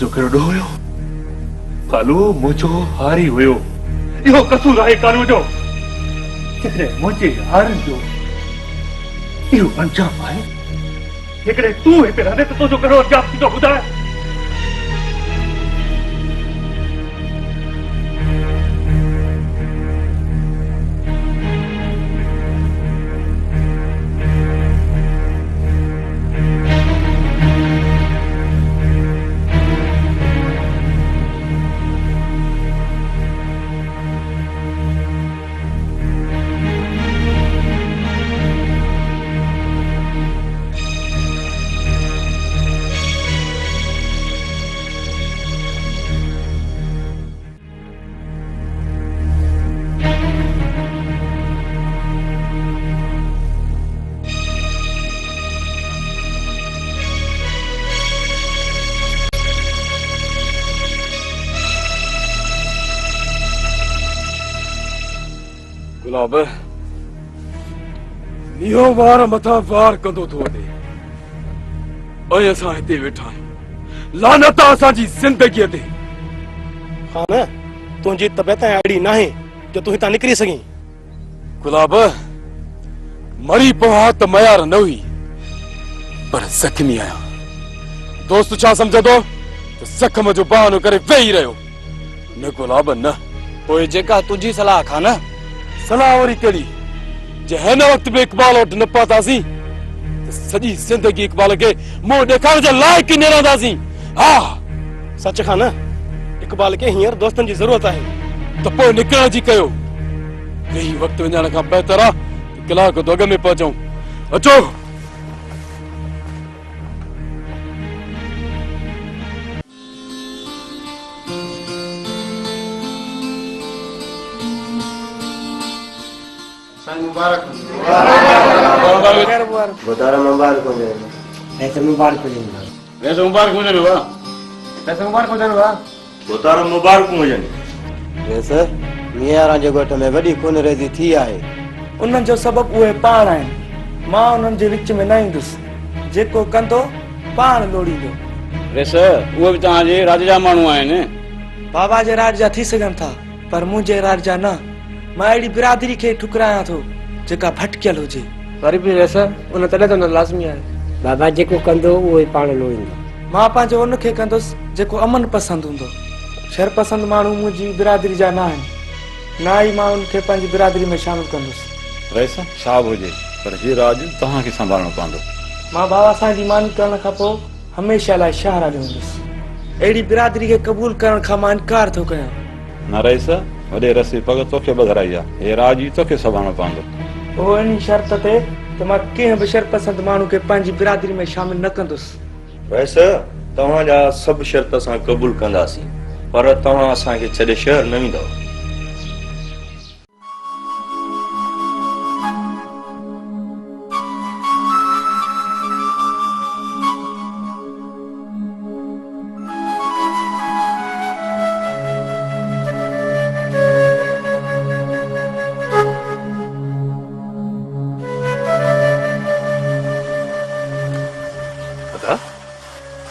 जो कहिड़ो हुयो कालू मुझो हारी हुयो इहो कसूर आहे कालू जो किथे मुझे हारनि जो इहो अंजाम आहे हिकिड़े तूं हिते रहंदे त तुंहिंजो कहिड़ो अंजाम थींदो ॿुधाए गुलाब इहो वार मथां वार कंदो थो वञे ऐं असां हिते वेठा आहियूं लानत असांजी ज़िंदगीअ ते हाँ न तुंहिंजी तबियत अहिड़ी नाहे जो तूं हितां निकिरी सघीं गुलाब मरी पवा त मयार न हुई पर ज़ख़्मी आहियां दोस्त छा सम्झंदो त ज़ख़्म जो बहानो करे वेही रहियो न गुलाब न पोइ जेका तुंहिंजी सलाह खा न सलाह वरी कहिड़ी जे हिन वक़्त में इक़बाल वटि न पहुतासीं त सॼी ज़िंदगी इक़बाल खे मुंहुं ॾेखारण जे लाइक़ ई न रहंदासीं हा सच खा न इक़बाल खे हींअर दोस्तनि जी ज़रूरत आहे त पोइ निकिरण जी कयो यही वक़्त वञण खां बहितर आहे त कलाक तो अॻ में पहुचूं अचो मुबारक बतारा मुबारक हो जाए ऐसे मुबारक हो जाए वैसे मुबारक हो जाए वाह वैसे मुबारक हो जाए वाह बतारा मुबारक हो जाए वैसे मियारा जे गोठ में वडी खून रेज़ी थी आहे उन्हनि जो सबब उहे पाण आहिनि मां उन्हनि जे विच में न ईंदुसि जेको कंदो पाण लोड़ींदो वैसे उहे बि तव्हांजे राज जा माण्हू आहिनि बाबा जे राज जा थी सघनि था पर मुंहिंजे राज जा न मां अहिड़ी बिरादरी खे ठुकरायां थो जेका भटकियल हुजे वरी बि वैसे उन तॾहिं त लाज़मी आहे बाबा जेको कंदो उहो ई पाण लोड़ींदो मां पंहिंजो उनखे कंदुसि जेको अमन पसंदि हूंदो शर पसंदि माण्हू मुंहिंजी बिरादरी जा न आहिनि न ई मां उनखे पंहिंजी बिरादरी में शामिल कंदुसि वैसे छा बि हुजे पर हीउ राज तव्हांखे संभालणो पवंदो मां बाबा साईं जी मानी करण खां पोइ हमेशह लाइ शहर हलियो हूंदुसि अहिड़ी बिरादरी खे क़बूल करण खां मां इनकार थो कयां न रहीस वॾे रसी पग तोखे बघराई आहे हे राज ई तोखे संभालणो पवंदो उहो इन शर्त ते त मां कंहिं बि शर पसंदि माण्हू खे पंहिंजी बिरादरी में शामिल न कंदुसि वैसे तव्हांजा सभु शर्त असां क़बूल कंदासीं पर तव्हां असांखे छॾे शहर न ईंदव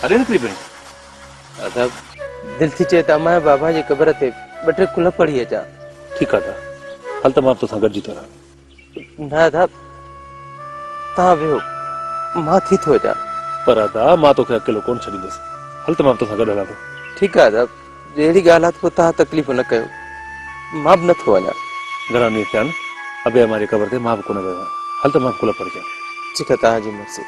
अरे निकिरी पई अदा दिल थी चे त मां बाबा जी क़बर ते ॿ टे कुल पढ़ी अचां ठीकु आहे हल त मां तोसां गॾिजी थो रहां न अदा तव्हां वियो मां थी थो अचां पर अदा मां तोखे अकेलो कोन छॾींदुसि हल त मां तोसां गॾु हलां थो ठीकु आहे अदा अहिड़ी ॻाल्हि आहे त पोइ तव्हां तकलीफ़ न कयो मां बि नथो वञा घणा ॾींहं थिया आहिनि अबे हमारी क़बर ते मां बि कोन वियो आहियां हल त मां कुल पढ़ी अचां ठीकु आहे तव्हांजी मर्ज़ी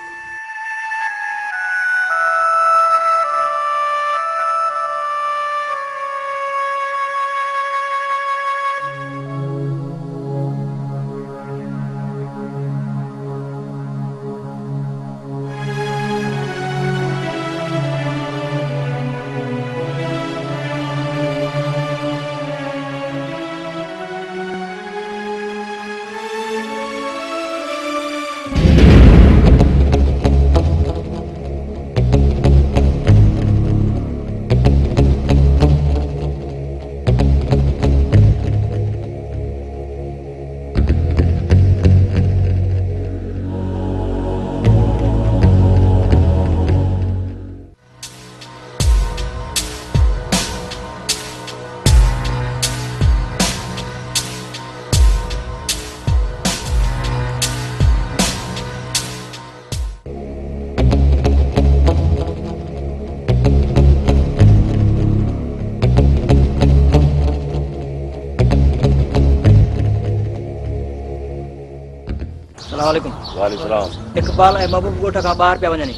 अस्सलामुअलैकुम। वालेकुम सलाम। इकबाल ऐं महबूब ॻोठ खां ॿाहिरि पिया वञनि।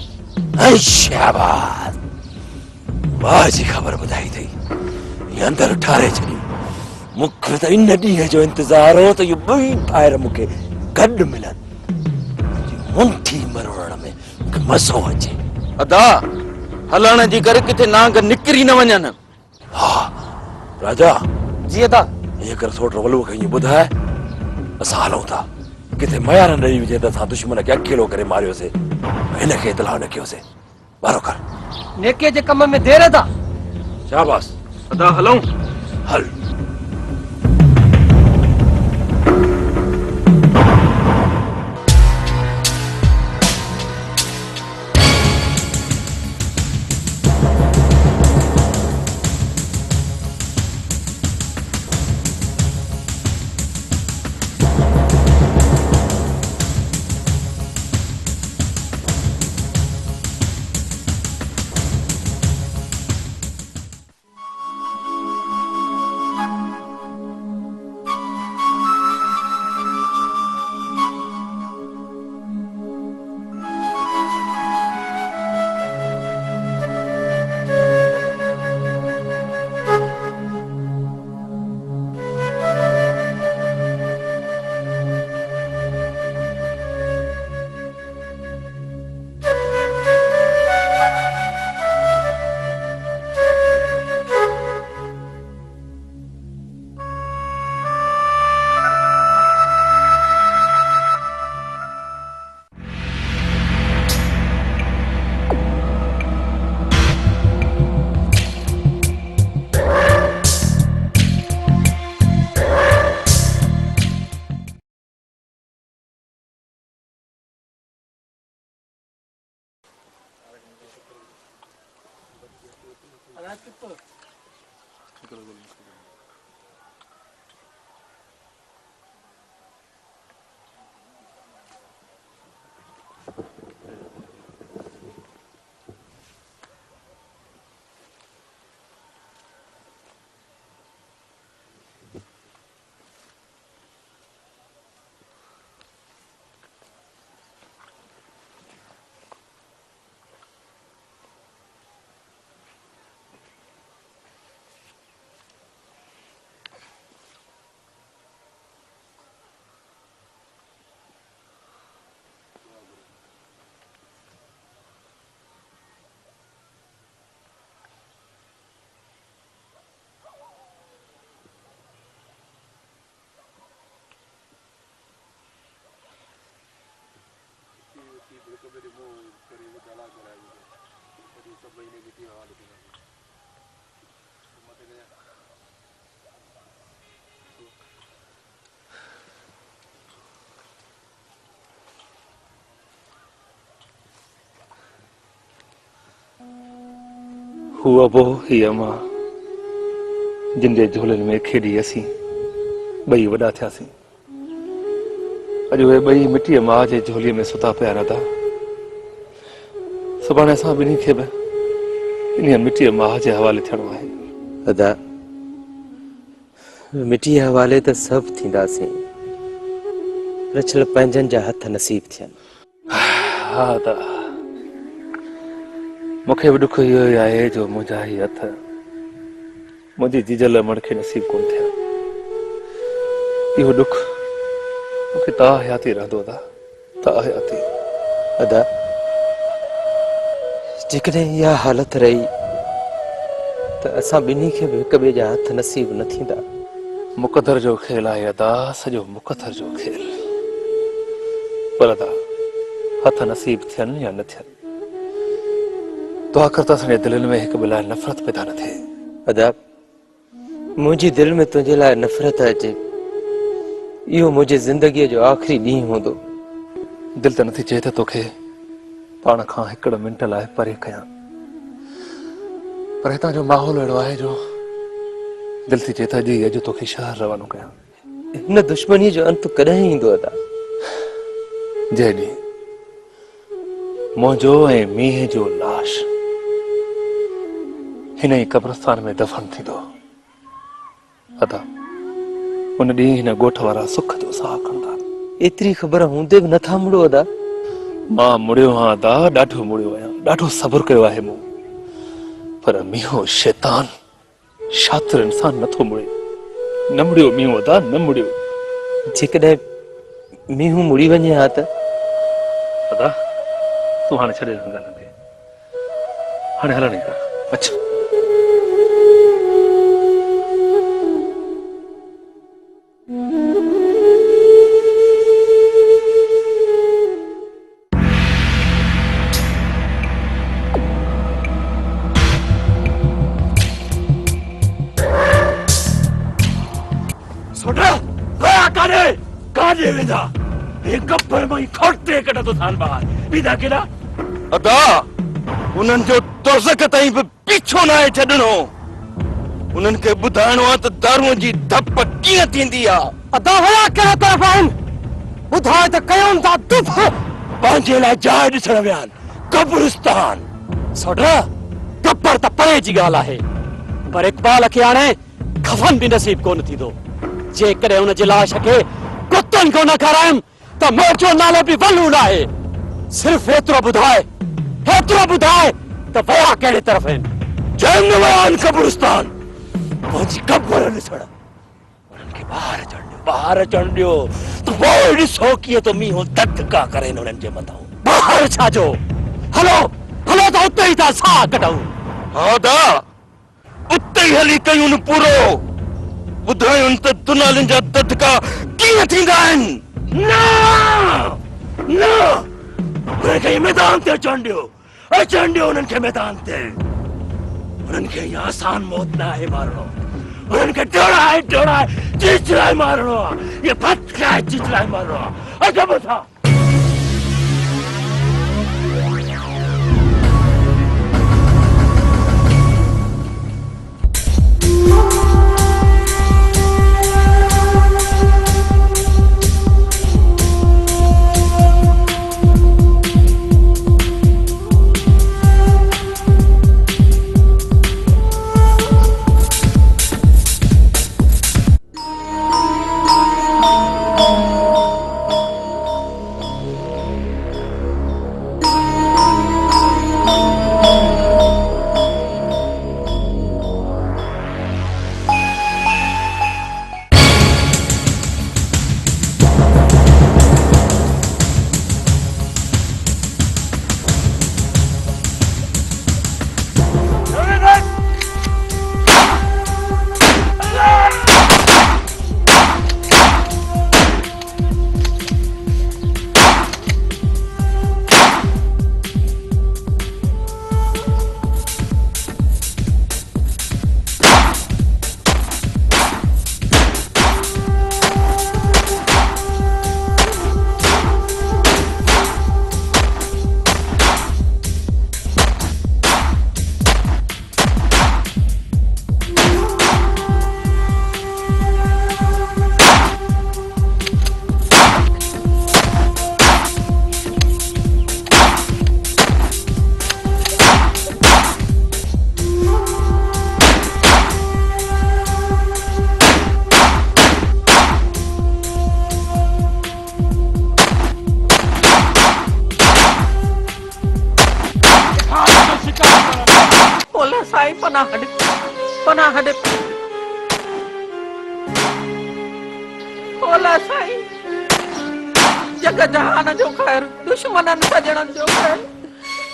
शाबाश मां जी ख़बर ॿुधाई अथई ये अंदरि ठारे छॾी मूंखे त इन ॾींहं जो इंतज़ार हो त इहो ॿई ॿाहिरि मूंखे गॾु मिलनि मुंठी मरोड़ में मूंखे मज़ो अचे। अदा हलण जी करे किथे नांग निकिरी न वञनि। हा राजा जी अदा। ये कर सोट वलू खे ईअं ॿुधाए असां हलूं था किथे मया न ॾेई विझे त असां दुश्मन खे अकेलो करे मारियोसीं हिनखे इतलाह न कयोसीं। बारो कर नेके जे कम में देर था। शाबाश अदा हलूं। हल हुआ वो हीअ मां जिन जे झोलनि में खेॾी असीं ॿई वॾा थियासीं। अॼु उहे ॿई मिटीअ माउ जे झोलीअ में सुता पिया रहंदा। सुभाणे असां ॿिन्ही खे बि इन मिटीअ माउ जे हवाले थियणो आहे। अदा मिटी हवाले त सभु थींदासीं पर छल पंहिंजनि जा हथ नसीब थियनि। हा त मूंखे बि ॾुख इहो ई आहे जो मुंहिंजा ही हथ मुंहिंजी जीजल मण खे नसीब कोन थिया। इहो ॾुख मूंखे ता हयाती रहंदो ता हयाती। अदा जेकॾहिं इहा हालत रही त असां ॿिन्ही खे बि हिक ॿिए जा हथ नसीब न थींदा। मुक़दर जो खेल आहे अदा, सॼो मुक़दर जो खेल। पर अदा हथ नसीब थियनि या न थियनि दुआ कर त असांजे दिलनि में हिक ॿिए लाइ नफ़रत पैदा न थिए। अदा मुंहिंजी दिलि में तुंहिंजे लाइ नफ़रत अचे इहो मुंहिंजी ज़िंदगीअ जो आख़िरी ॾींहुं हूंदो। दिलि त नथी चए त तोखे पाण खां हिकड़ मिंट लाइ परे कयां, पर हितां जो माहौल अहिड़ो आहे जो दिलि थी चए त अॼु तोखे शहर रवानो कयां। हिन दुश्मनी जो अंत कॾहिं ईंदो अदा? जंहिं ॾींहुं मुंहिंजो ऐं मींहं जो लाश हिन ई कब्रस्तान में दफ़न थींदो अदा उन ॾींहुं हिन ॻोठ वारा सुख जो साह खणंदा। एतिरी ख़बर हूंदे बि नथा मुड़ो अदा? मां मुड़ियो हाँ अदा, ॾाढो मुड़ियो आहियां, ॾाढो सब्र कयो आहे मूं, पर मीहो शैतान शातिर इंसान नथो मुड़े। न मुड़ियो मीहो अदा, न मुड़ियो। जेकॾहिं मीहूं मुड़ी वञे हा त? अदा तूं हाणे छॾे हिन ॻाल्हि खे, हाणे हलण ई कर। अच्छा छोटा गया काने वेंदा एक गप्पर में खोटे कटा तो थान बाहर बीदा केड़ा अदा उन्हनि जो तोज़क ताईं बि पीछो न आहे छॾणो। उन्हनि खे ॿुधाइणो आहे त दारूअ जी धप कीअं थींदी आहे। अदा हुआ कहिड़े तरफ़ आहिनि ॿुधाए त कयूं था दुफ पंहिंजे लाइ जाइ ॾिसण विया आहिनि, कब्रिस्तान। सोडरा गब्बर त परे जी ॻाल्हि आहे, पर इक़बाल खे हाणे खफन बि नसीब कोन थींदो। जेकॾहिं हुन जी लाश खे कुतनि खां न खारायमि त मोचो नालो बि वलून आहे। सिर्फ़ एतिरो ॿुधाए त विया कहिड़े तरफ़ आहिनि। जंग विया आहिनि कब्रिस्तान, पंहिंजी कब्र ॾिसण। उन्हनि खे ॿाहिरि अचण ॾियो त पोइ ॾिसो कीअं तो मींहुं ददका करे उन्हनि जे मथां। ॿाहिरि छाजो, हलो त उते ई था साह कढूं। हा दा उते ई हली कयूं न पूरो, ॿुधायुनि त दुनालिन जा ददका कीअं थींदा आहिनि। न उन्हनि खे मैदान ते अचण ॾियो उन्हनि खे मैदान ते। उन्हनि खे इहा आसान मौत न आहे मारणो, उन्हनि खे डोड़ाए चिचलाए मारणो आहे, ये फटकाए चिचलाए मारणो आहे। अचो मथां। पनाह दे ओला साईं, जग जहान जो खैर, दुश्मनन सजणन जो खैर,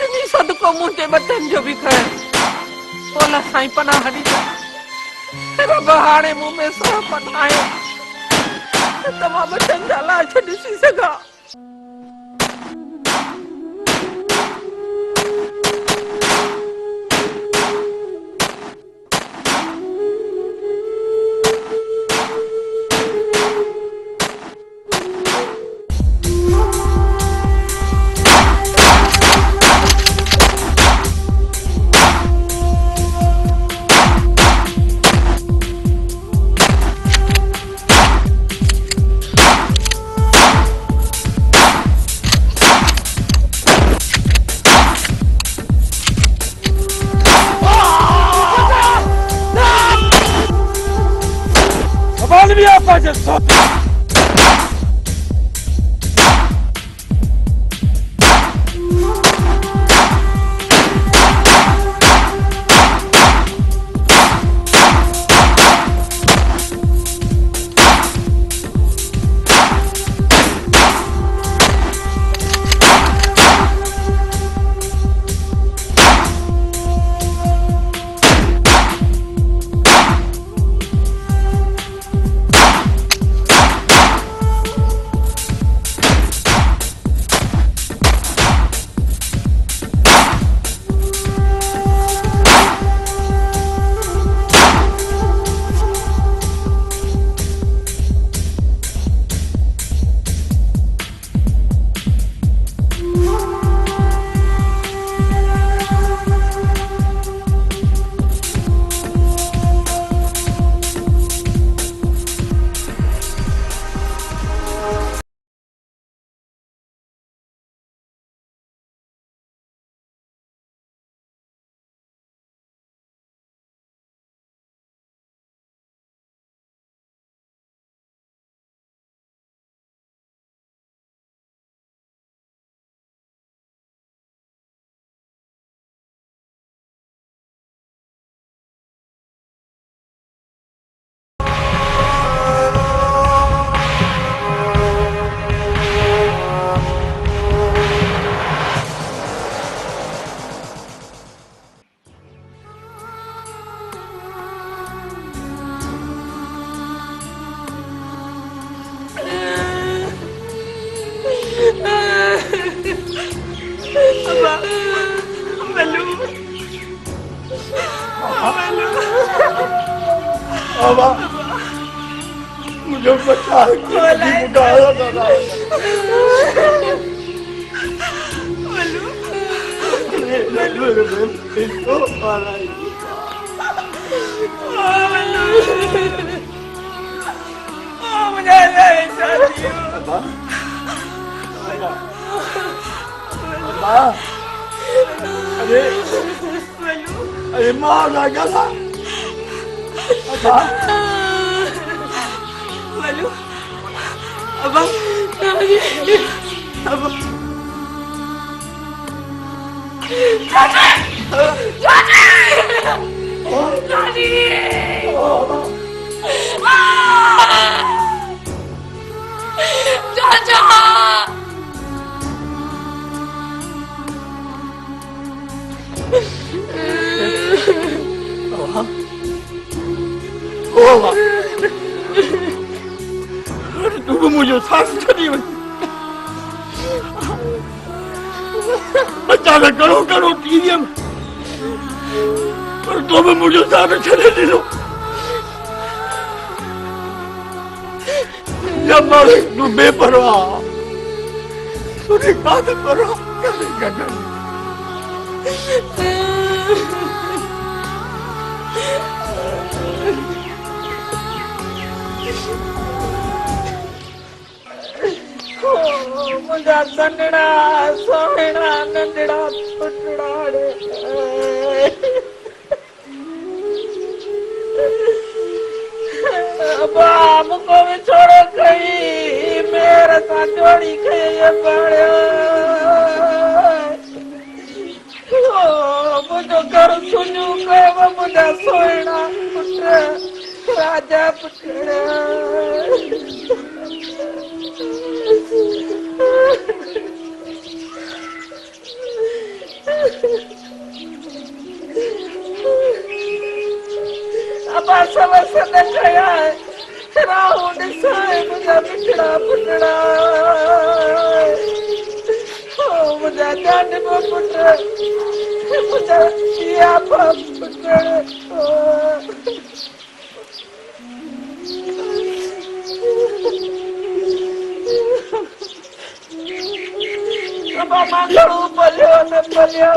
इनी सदको मुंहिंजे बटन जो भी खैर। ओला साईं पनाह ॾिजो, रब हाणे मूं में सहमत आहे त मां बटन जा लाश ॾिसी सघां। बाबा मुझे बचा दादा अरे माँ ना गला तू मुझे सांस छड़ी बच्चा का करो करो टीवी में पर तो भी मुझे सांस छड़े दे दो जब मारे तू बेपरवाह तुझे बात परवाह कैसे करना मुझा सन्ना सोहना नंदड़ा पुटड़ा मुझको भी छोड़ो कहीं मेरे साथ जोड़ी के पड़े मुझो घर सुनू के मुझा सोहना पुट राजा पुटड़ा अब समझ देखा है राहुल साए मुझा पिछड़ा पुटड़ा मुझा जान में पुट मुझा किया पुटड़ा मंगलू पलियो न पलियो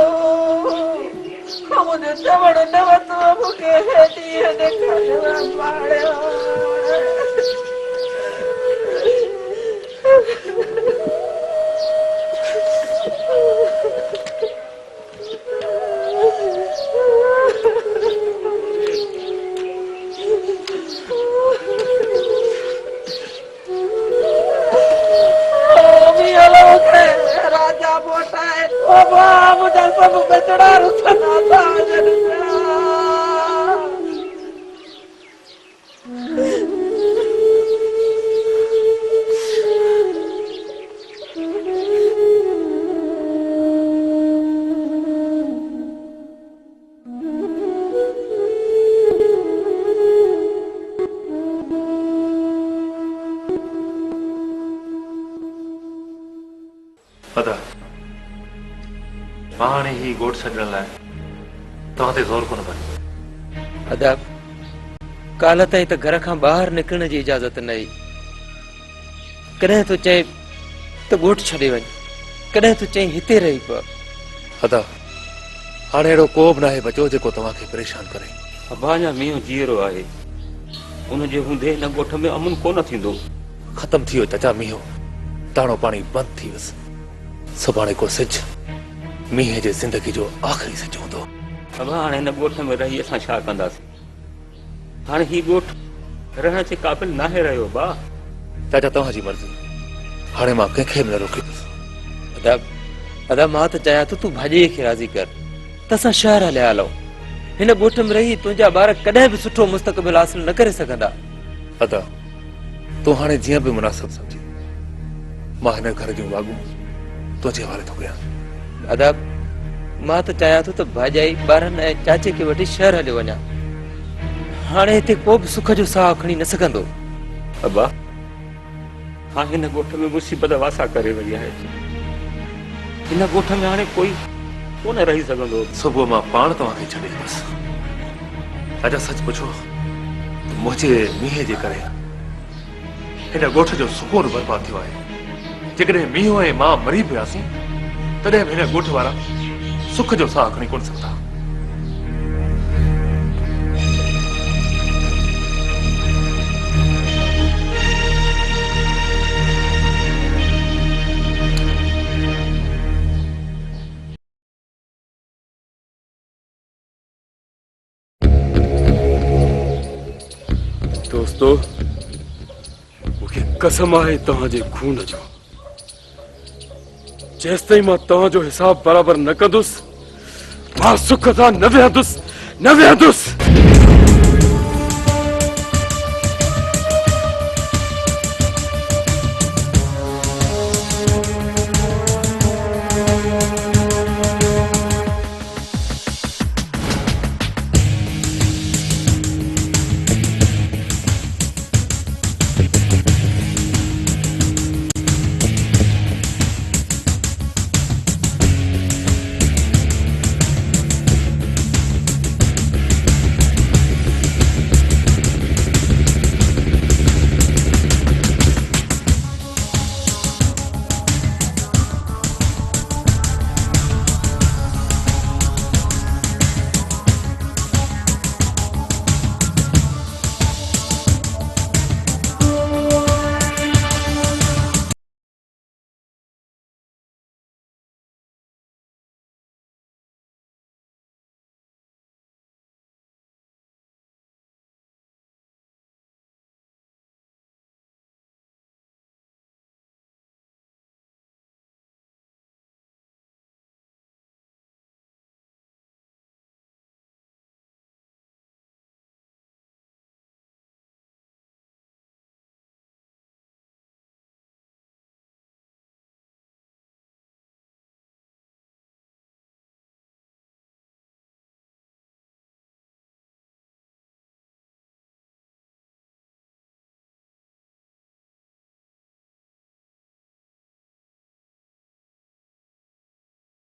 मुझे चवड़ नवत मुके हेटी ने करवा पाड़ियो राजा मोटा है मुझे सब बेचड़ा रुसना था पता पाण ही गोठ छॾण लाइ तव्हां ते ज़ोर कोन पए अदाब काल ताईं त घर खां ॿाहिरि निकिरण जी इजाज़त न हुई कॾहिं तो चए त ॻोठ छॾे वञ कॾहिं तो चई हिते रही पव अदा हाणे अहिड़ो को बि नाहे बचो जेको तव्हांखे परेशान करे अबाजा मींहुं जीअरो आहे उनजे हूंदे हिन ॻोठ में अमन कोन थींदो ख़तम थी वियो चाचा मींहुं दाणो पाणी बंदि थी वियुसि सुभाणे को सिज मींहं जे ज़िंदगी जो आख़िरी सिज हूंदो अबा हाणे हिन ॻोठ में रही असां छा कंदासीं हाणे ही ॻोठ रहण जे क़ाबिल नाहे रहियो बा चाचा तव्हांजी मर्ज़ी हाणे मां कंहिंखे बि न रोकींदुसि अदा मां त चाहियां थो तूं भाॼीअ खे राज़ी कर त असां शहर हलिया हलूं हिन ॻोठ में रही तुंहिंजा ॿार कॾहिं बि सुठो मुस्तक़बिल हासिल न करे सघंदा अदा तूं हाणे जीअं बि मुनासिब सम्झी मां हिन घर जूं वाॻूं तुंहिंजे हवाले थो कयां अदा मां त चाहियां थो त भाॼाई ॿारनि ऐं चाचे खे वठी शहर हलियो वञा हाणे हिते को बि सुख जो साह खणी न सघंदो अबा हाणे हिन ॻोठ में मुसीबत वासा करे वई आहे हिन ॻोठ में हाणे कोई कोन रही सघंदो सुबुह मां पाण तव्हांखे छॾे ईंदुसि चाचा सच पुछो मुझे मींहं जे करे हिन ॻोठ जो सुकून बर्बाद थियो आहे। जेकॾहिं मींहुं ऐं मां मरी पियासीं तॾहिं बि हिन ॻोठ वारा सुख जो साह खणी कोन सघंदा। दोस्तों, मूंखे कसम आहे तव्हांजे खून जो, जेसिताईं मां तव्हांजो हिसाब बराबरि न कंदुसि, मां सुख सां न विहंदुसि।